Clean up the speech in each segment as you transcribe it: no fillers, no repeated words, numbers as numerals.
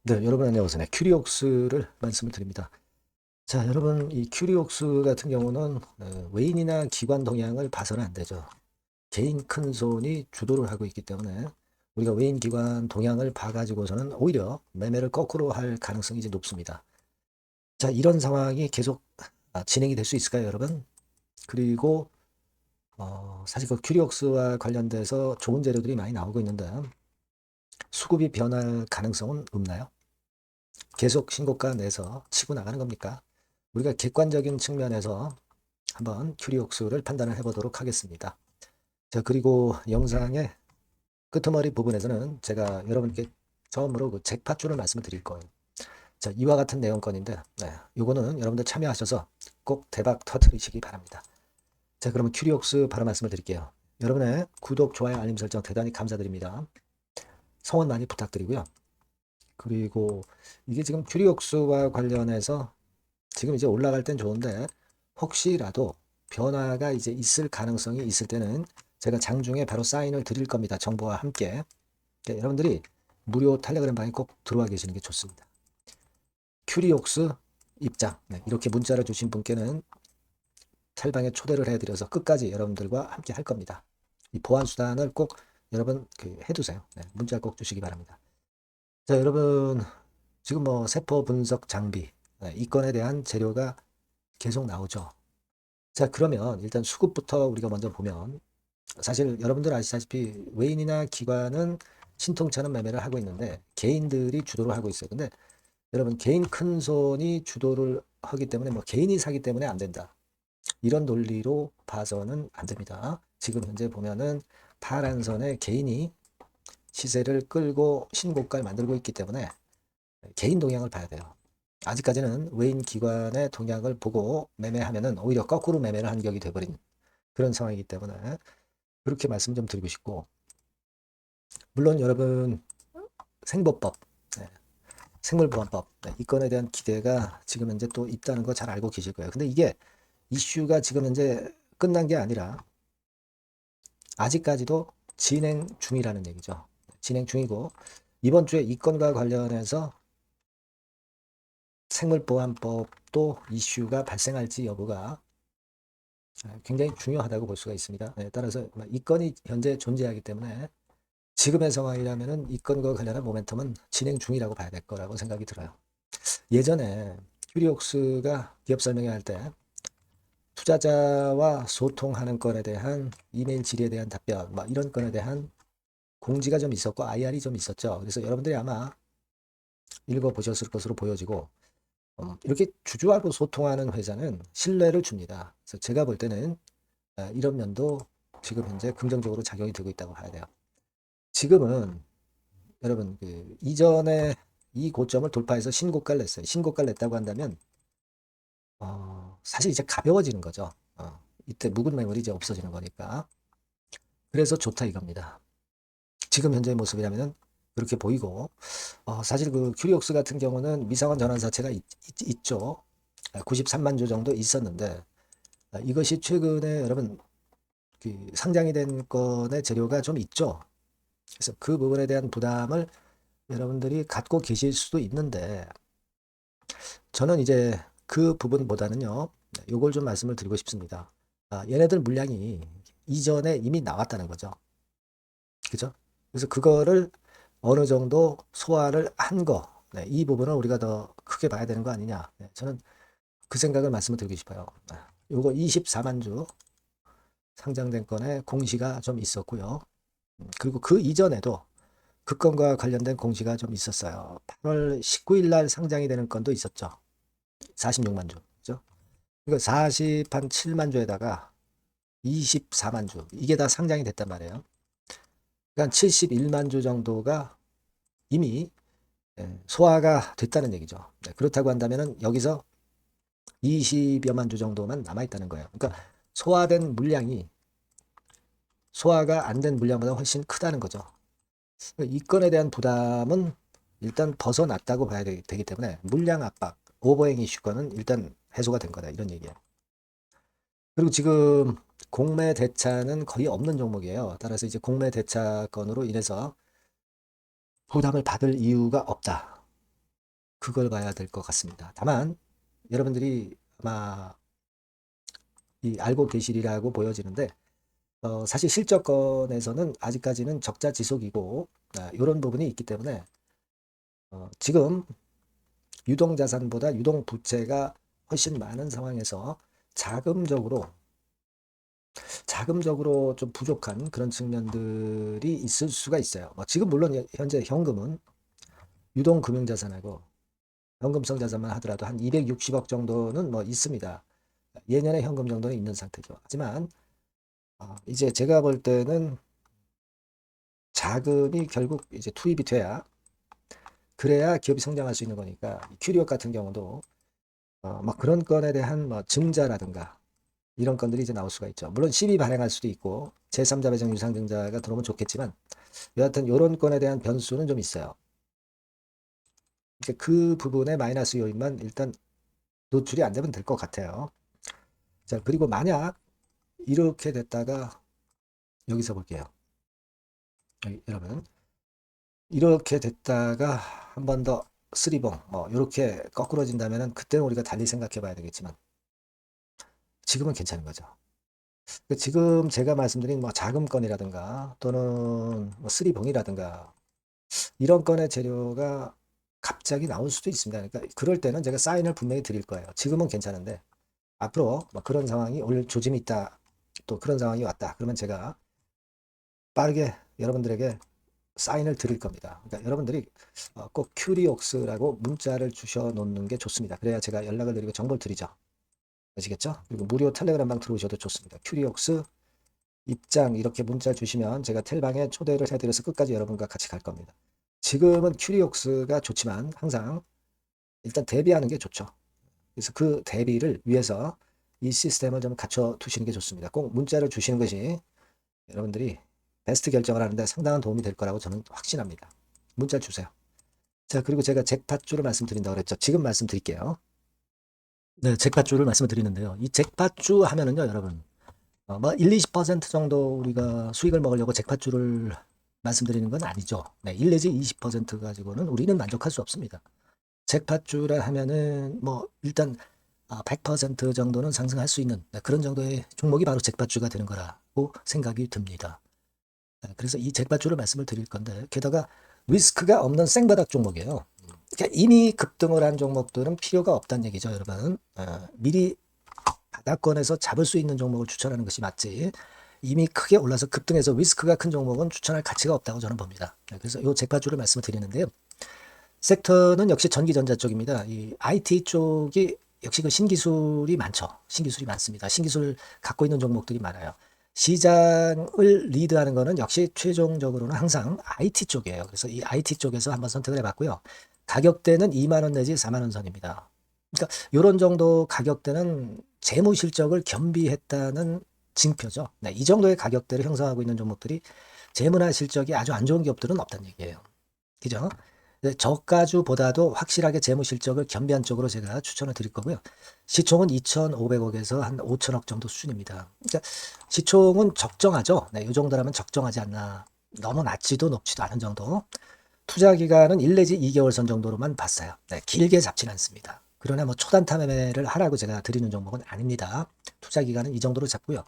네, 여러분 안녕하세요. 큐리옥스를 말씀을 드립니다. 자, 여러분 이 큐리옥스 같은 경우는 외인이나 기관 동향을 봐서는 안 되죠. 개인 큰 손이 주도를 하고 있기 때문에 우리가 외인 기관 동향을 봐가지고서는 오히려 매매를 거꾸로 할 가능성이 이제 높습니다. 자, 이런 상황이 계속 진행이 될 수 있을까요, 여러분? 그리고 사실 그 큐리옥스와 관련돼서 좋은 재료들이 많이 나오고 있는데 수급이 변할 가능성은 없나요? 계속 신고가 내서 치고 나가는 겁니까? 우리가 객관적인 측면에서 한번 큐리옥스를 판단을 해보도록 하겠습니다. 자, 그리고 영상의 끄트머리 부분에서는 제가 여러분께 처음으로 그 잭팟줄을 말씀을 드릴 거예요. 자, 이와 같은 내용건인데, 요거는 여러분들 참여하셔서 꼭 대박 터트리시기 바랍니다. 자, 그러면 큐리옥스 바로 말씀을 드릴게요. 여러분의 구독, 좋아요, 알림 설정 대단히 감사드립니다. 성원 많이 부탁드리고요. 그리고 이게 지금 큐리옥스와 관련해서 지금 이제 올라갈 땐 좋은데 혹시라도 변화가 이제 있을 가능성이 있을 때는 제가 장중에 바로 사인을 드릴 겁니다. 정보와 함께. 그러니까 여러분들이 무료 텔레그램 방에 꼭 들어와 계시는 게 좋습니다. 큐리옥스 입장. 이렇게 문자를 주신 분께는 텔방에 초대를 해드려서 끝까지 여러분들과 함께 할 겁니다. 이 보안 수단을 꼭 여러분 해두세요. 문자 꼭 주시기 바랍니다. 자, 여러분 지금 뭐 세포 분석 장비 이 건에 대한 재료가 계속 나오죠. 자, 그러면 일단 수급부터 우리가 먼저 보면 사실 여러분들 아시다시피 외인이나 기관은 신통차는 매매를 하고 있는데 개인들이 주도를 하고 있어요. 근데 여러분 개인 큰 손이 주도를 하기 때문에 뭐 개인이 사기 때문에 안 된다. 이런 논리로 봐서는 안 됩니다. 지금 현재 보면은 파란 선에 개인이 시세를 끌고 신고가를 만들고 있기 때문에 개인 동향을 봐야 돼요. 아직까지는 외인 기관의 동향을 보고 매매하면은 오히려 거꾸로 매매를 한 격이 돼버린 그런 상황이기 때문에 그렇게 말씀 좀 드리고 싶고, 물론 여러분 생보법, 네, 생물보안법 이 건에 대한 기대가 지금 현재 또 있다는 거 잘 알고 계실 거예요. 근데 이게 이슈가 지금 현재 끝난 게 아니라 아직까지도 진행 중이라는 얘기죠. 진행 중이고 이번 주에 이 건과 관련해서 생물보안법도 이슈가 발생할지 여부가 굉장히 중요하다고 볼 수가 있습니다. 따라서 이 건이 현재 존재하기 때문에 지금의 상황이라면은 이 건과 관련한 모멘텀은 진행 중이라고 봐야 될 거라고 생각이 들어요. 예전에 큐리옥스가 기업 설명회 할 때 투자자와 소통하는 건에 대한 이메일 질의에 대한 답변, 막 이런 건에 대한 공지가 좀 있었고 IR이 좀 있었죠. 그래서 여러분들이 아마 읽어보셨을 것으로 보여지고 이렇게 주주하고 소통하는 회사는 신뢰를 줍니다. 그래서 제가 볼 때는 이런 면도 지금 현재 긍정적으로 작용이 되고 있다고 봐야 돼요. 지금은 여러분 이전에 이 고점을 돌파해서 신고가를 냈어요. 신고가를 냈다고 한다면 사실 이제 가벼워지는 거죠. 이때 묵은 매물이 이제 없어지는 거니까. 그래서 좋다 이겁니다. 지금 현재의 모습이라면 그렇게 보이고 사실 그 큐리옥스 같은 경우는 미상환 전환사채가 있죠. 93만 주 정도 있었는데 이것이 최근에 여러분 상장이 된 건의 재료가 좀 있죠. 그래서 그 부분에 대한 부담을 여러분들이 갖고 계실 수도 있는데 저는 이제 그 부분보다는요, 요걸 좀 말씀을 드리고 싶습니다. 얘네들 물량이 이전에 이미 나왔다는 거죠. 그죠? 그래서 그거를 어느 정도 소화를 한 거, 이 부분을 우리가 더 크게 봐야 되는 거 아니냐. 저는 그 생각을 말씀을 드리고 싶어요. 요거 24만 주 상장된 건에 공시가 좀 있었고요. 그리고 그 이전에도 그 건과 관련된 공시가 좀 있었어요. 8월 19일 날 상장이 되는 건도 있었죠. 46만 주. 그죠? 이거 47만 주에다가 24만 주. 이게 다 상장이 됐단 말이에요. 그러니까 71만 주 정도가 이미 소화가 됐다는 얘기죠. 그렇다고 한다면 여기서 20여만 주 정도만 남아있다는 거예요. 그러니까 소화된 물량이 소화가 안 된 물량보다 훨씬 크다는 거죠. 이 건에 대한 부담은 일단 벗어났다고 봐야 되기 때문에 물량 압박, 오버행 이슈권은 일단 해소가 된 거다. 이런 얘기예요. 그리고 지금 공매 대차는 거의 없는 종목이에요. 따라서 이제 공매 대차건으로 인해서 부담을 받을 이유가 없다. 그걸 봐야 될 것 같습니다. 다만 여러분들이 아마 알고 계시리라고 보여지는데 사실 실적권에서는 아직까지는 적자 지속이고 이런 부분이 있기 때문에 지금 유동자산보다 유동부채가 훨씬 많은 상황에서 자금적으로 좀 부족한 그런 측면들이 있을 수가 있어요. 지금 물론 현재 현금은 유동금융자산하고 현금성 자산만 하더라도 한 260억 정도는 있습니다. 예년의 현금 정도는 있는 상태죠. 하지만 이제 제가 볼 때는 자금이 결국 이제 투입이 돼야 그래야 기업이 성장할 수 있는 거니까 큐리옥 같은 경우도 그런 건에 대한 증자라든가 이런 건들이 이제 나올 수가 있죠. 물론 시비 발행할 수도 있고 제3자 배정 유상증자가 들어오면 좋겠지만 여하튼 이런 건에 대한 변수는 좀 있어요. 그 부분의 마이너스 요인만 일단 노출이 안 되면 될 것 같아요. 자, 그리고 만약 이렇게 됐다가 여기서 볼게요. 여러분 이렇게 됐다가 한 번 더 쓰리봉 이렇게 거꾸러진다면은 그때는 우리가 달리 생각해 봐야 되겠지만 지금은 괜찮은 거죠. 지금 제가 말씀드린 자금건이라든가 또는 쓰리봉이라든가 이런 건의 재료가 갑자기 나올 수도 있습니다. 그러니까 그럴 때는 제가 사인을 분명히 드릴 거예요. 지금은 괜찮은데 앞으로 그런 상황이 올 조짐이 있다. 또 그런 상황이 왔다. 그러면 제가 빠르게 여러분들에게 사인을 드릴 겁니다. 그러니까 여러분들이 꼭 큐리옥스라고 문자를 주셔 놓는 게 좋습니다. 그래야 제가 연락을 드리고 정보를 드리죠. 아시겠죠? 그리고 무료 텔레그램방 들어오셔도 좋습니다. 큐리옥스 입장 이렇게 문자 주시면 제가 텔방에 초대를 해드려서 끝까지 여러분과 같이 갈 겁니다. 지금은 큐리옥스가 좋지만 항상 일단 대비하는 게 좋죠. 그래서 그 대비를 위해서 이 시스템을 좀 갖춰 두시는 게 좋습니다. 꼭 문자를 주시는 것이 여러분들이 베스트 결정을 하는데 상당한 도움이 될 거라고 저는 확신합니다. 문자 주세요. 자, 그리고 제가 잭팟주를 말씀드린다고 그랬죠. 지금 말씀드릴게요. 네, 잭팟주를 말씀을 드리는데요. 이 잭팟주 하면은요, 여러분. 1, 20% 정도 우리가 수익을 먹으려고 잭팟주를 말씀드리는 건 아니죠. 네, 1 내지 20% 가지고는 우리는 만족할 수 없습니다. 잭팟주라 하면은 일단 100% 정도는 상승할 수 있는 그런 정도의 종목이 바로 잭팟주가 되는 거라고 생각이 듭니다. 그래서 이 잭팟주를 말씀을 드릴 건데 게다가 리스크가 없는 생바닥 종목이에요. 그러니까 이미 급등을 한 종목들은 필요가 없다는 얘기죠, 여러분. 미리 바닥권에서 잡을 수 있는 종목을 추천하는 것이 맞지. 이미 크게 올라서 급등해서 리스크가 큰 종목은 추천할 가치가 없다고 저는 봅니다. 그래서 이 잭팟주를 말씀을 드리는데요. 섹터는 역시 전기전자 쪽입니다. 이 IT 쪽이 역시 그 신기술이 많죠. 신기술이 많습니다. 신기술 갖고 있는 종목들이 많아요. 시장을 리드하는 거는 역시 최종적으로는 항상 IT 쪽이에요. 그래서 이 IT 쪽에서 한번 선택을 해봤고요. 가격대는 2만 원 내지 4만 원 선입니다. 그러니까 이런 정도 가격대는 재무 실적을 겸비했다는 징표죠. 네, 이 정도의 가격대를 형성하고 있는 종목들이 재무나 실적이 아주 안 좋은 기업들은 없다는 얘기예요. 그죠? 저가주보다도 확실하게 재무 실적을 겸비한 쪽으로 제가 추천을 드릴 거고요. 시총은 2,500억에서 한 5천억 정도 수준입니다. 그러니까 시총은 적정하죠. 네, 이 정도라면 적정하지 않나. 너무 낮지도 높지도 않은 정도. 투자 기간은 1 내지 2개월 선 정도로만 봤어요. 네, 길게 잡진 않습니다. 그러나 초단타 매매를 하라고 제가 드리는 종목은 아닙니다. 투자 기간은 이 정도로 잡고요.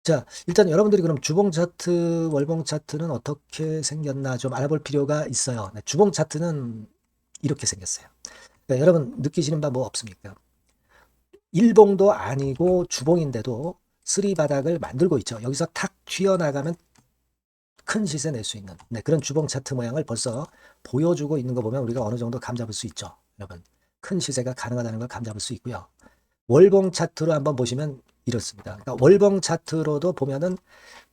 자, 일단 여러분들이 그럼 주봉 차트, 월봉 차트는 어떻게 생겼나 좀 알아볼 필요가 있어요. 네, 주봉 차트는 이렇게 생겼어요. 그러니까 여러분 느끼시는 바 없습니까? 일봉도 아니고 주봉인데도 쓰리 바닥을 만들고 있죠. 여기서 탁 튀어나가면 큰 시세 낼 수 있는 그런 주봉 차트 모양을 벌써 보여주고 있는 거 보면 우리가 어느 정도 감잡을 수 있죠. 여러분 큰 시세가 가능하다는 걸 감잡을 수 있고요. 월봉 차트로 한번 보시면 이렇습니다. 그러니까 월봉 차트로도 보면은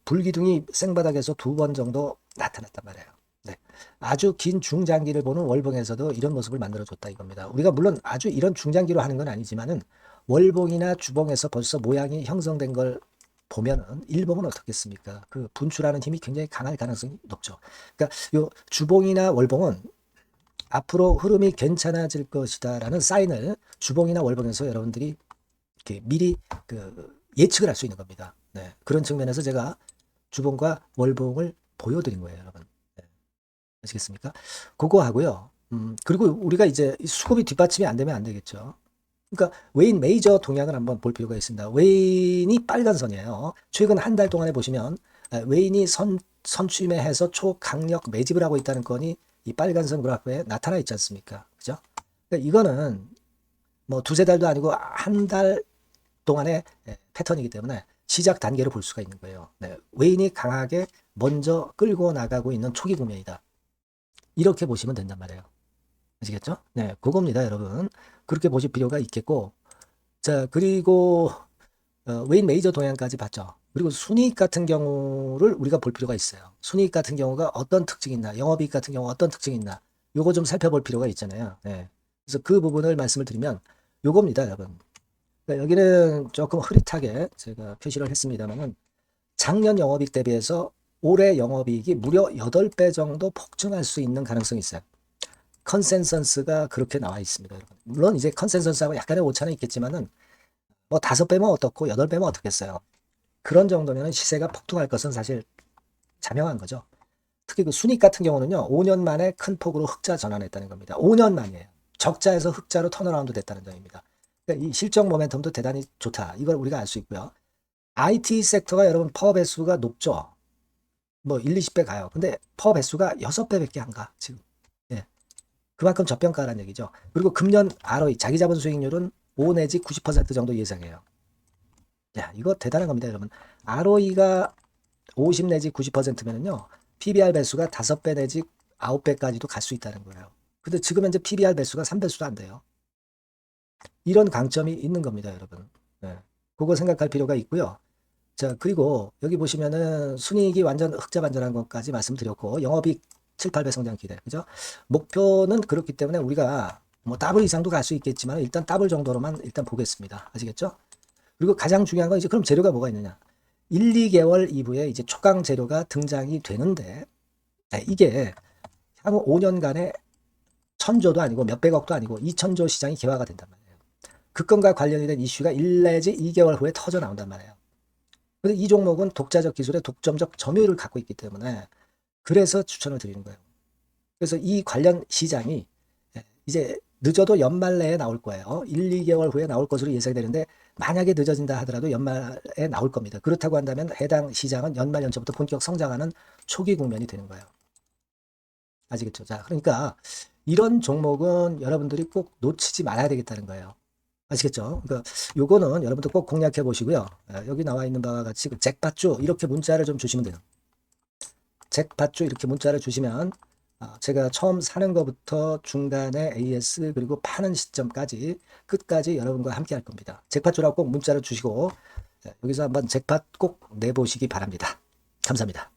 불기둥이 생바닥에서 2번 정도 나타났단 말이에요. 네. 아주 긴 중장기를 보는 월봉에서도 이런 모습을 만들어줬다 이겁니다. 우리가 물론 아주 이런 중장기로 하는 건 아니지만은 월봉이나 주봉에서 벌써 모양이 형성된 걸 보면은 일봉은 어떻겠습니까? 그 분출하는 힘이 굉장히 강할 가능성이 높죠. 그러니까 요 주봉이나 월봉은 앞으로 흐름이 괜찮아질 것이다라는 사인을 주봉이나 월봉에서 여러분들이 이렇게 미리 예측을 할 수 있는 겁니다. 네. 그런 측면에서 제가 주봉과 월봉을 보여드린 거예요, 여러분. 네. 아시겠습니까? 그거 하고요. 그리고 우리가 이제 수급이 뒷받침이 안 되면 안 되겠죠. 그러니까 웨인 메이저 동향을 한번 볼 필요가 있습니다. 웨인이 빨간 선이에요. 최근 한 달 동안에 보시면 웨인이 선취매해서 초강력 매집을 하고 있다는 건이 이 빨간 선 그래프에 나타나 있지 않습니까? 그죠? 그러니까 이거는 뭐 두세 달도 아니고 한 달 동안의 패턴이기 때문에 시작 단계로 볼 수가 있는 거예요. 네, 웨인이 강하게 먼저 끌고 나가고 있는 초기 국면이다. 이렇게 보시면 된단 말이에요. 아시겠죠? 네, 그겁니다, 여러분. 그렇게 보실 필요가 있겠고, 자, 그리고 웨인 메이저 동향까지 봤죠. 그리고 순이익 같은 경우를 우리가 볼 필요가 있어요. 순이익 같은 경우가 어떤 특징이 있나, 영업이익 같은 경우 어떤 특징이 있나, 요거 좀 살펴볼 필요가 있잖아요. 네. 그래서 그 부분을 말씀을 드리면 요겁니다, 여러분. 그러니까 여기는 조금 흐릿하게 제가 표시를 했습니다만은 작년 영업이익 대비해서 올해 영업이익이 무려 8배 정도 폭증할 수 있는 가능성이 있어요. 컨센서스가 그렇게 나와 있습니다, 여러분. 물론 이제 컨센서스하고 약간의 오차는 있겠지만은 뭐 5배면 어떻고 8배면 어떻겠어요. 그런 정도면 시세가 폭등할 것은 사실 자명한 거죠. 특히 그 순익 같은 경우는요, 5년 만에 큰 폭으로 흑자 전환했다는 겁니다. 5년 만이에요. 적자에서 흑자로 턴어라운드 됐다는 점입니다. 그러니까 이 실적 모멘텀도 대단히 좋다. 이걸 우리가 알 수 있고요. IT 섹터가 여러분 퍼 배수가 높죠. 뭐 1, 20배 가요. 근데 퍼 배수가 6배밖에 안 가, 지금. 예. 그만큼 저평가라는 얘기죠. 그리고 금년 ROE, 자기 자본 수익률은 5 내지 90% 정도 예상해요. 야, 이거 대단한 겁니다, 여러분. ROE가 50 내지 90%면은요, PBR 배수가 5배 내지 9배까지도 갈 수 있다는 거예요. 근데 지금 현재 PBR 배수가 3배수도 안 돼요. 이런 강점이 있는 겁니다, 여러분. 네. 그거 생각할 필요가 있고요. 자, 그리고 여기 보시면은 순이익이 완전 흑자 반전한 것까지 말씀드렸고, 영업이익 7, 8배 성장 기대. 그죠? 목표는 그렇기 때문에 우리가 뭐 더블 이상도 갈 수 있겠지만 일단 더블 정도로만 일단 보겠습니다. 아시겠죠? 그리고 가장 중요한 건 이제 그럼 재료가 뭐가 있느냐? 1, 2개월 이후에 이제 초강 재료가 등장이 되는데, 이게 향후 5년간의 천조도 아니고 몇백억도 아니고 2천조 시장이 개화가 된단 말이에요. 그 건과 관련이 된 이슈가 1 내지 2개월 후에 터져 나온단 말이에요. 근데 이 종목은 독자적 기술의 독점적 점유율을 갖고 있기 때문에 그래서 추천을 드리는 거예요. 그래서 이 관련 시장이 이제 늦어도 연말 내에 나올 거예요. 1, 2개월 후에 나올 것으로 예상되는데 만약에 늦어진다 하더라도 연말에 나올 겁니다. 그렇다고 한다면 해당 시장은 연말 연초부터 본격 성장하는 초기 국면이 되는 거예요. 아시겠죠? 자, 그러니까 이런 종목은 여러분들이 꼭 놓치지 말아야 되겠다는 거예요. 아시겠죠? 그러니까 요거는 여러분들 꼭 공략해 보시고요. 여기 나와 있는 바와 같이 그 잭팟주 이렇게 문자를 좀 주시면 돼요. 잭팟주 이렇게 문자를 주시면 제가 처음 사는 것부터 중간에 AS 그리고 파는 시점까지 끝까지 여러분과 함께 할 겁니다. 잭팟주라고 꼭 문자를 주시고 여기서 한번 잭팟 꼭 내보시기 바랍니다. 감사합니다.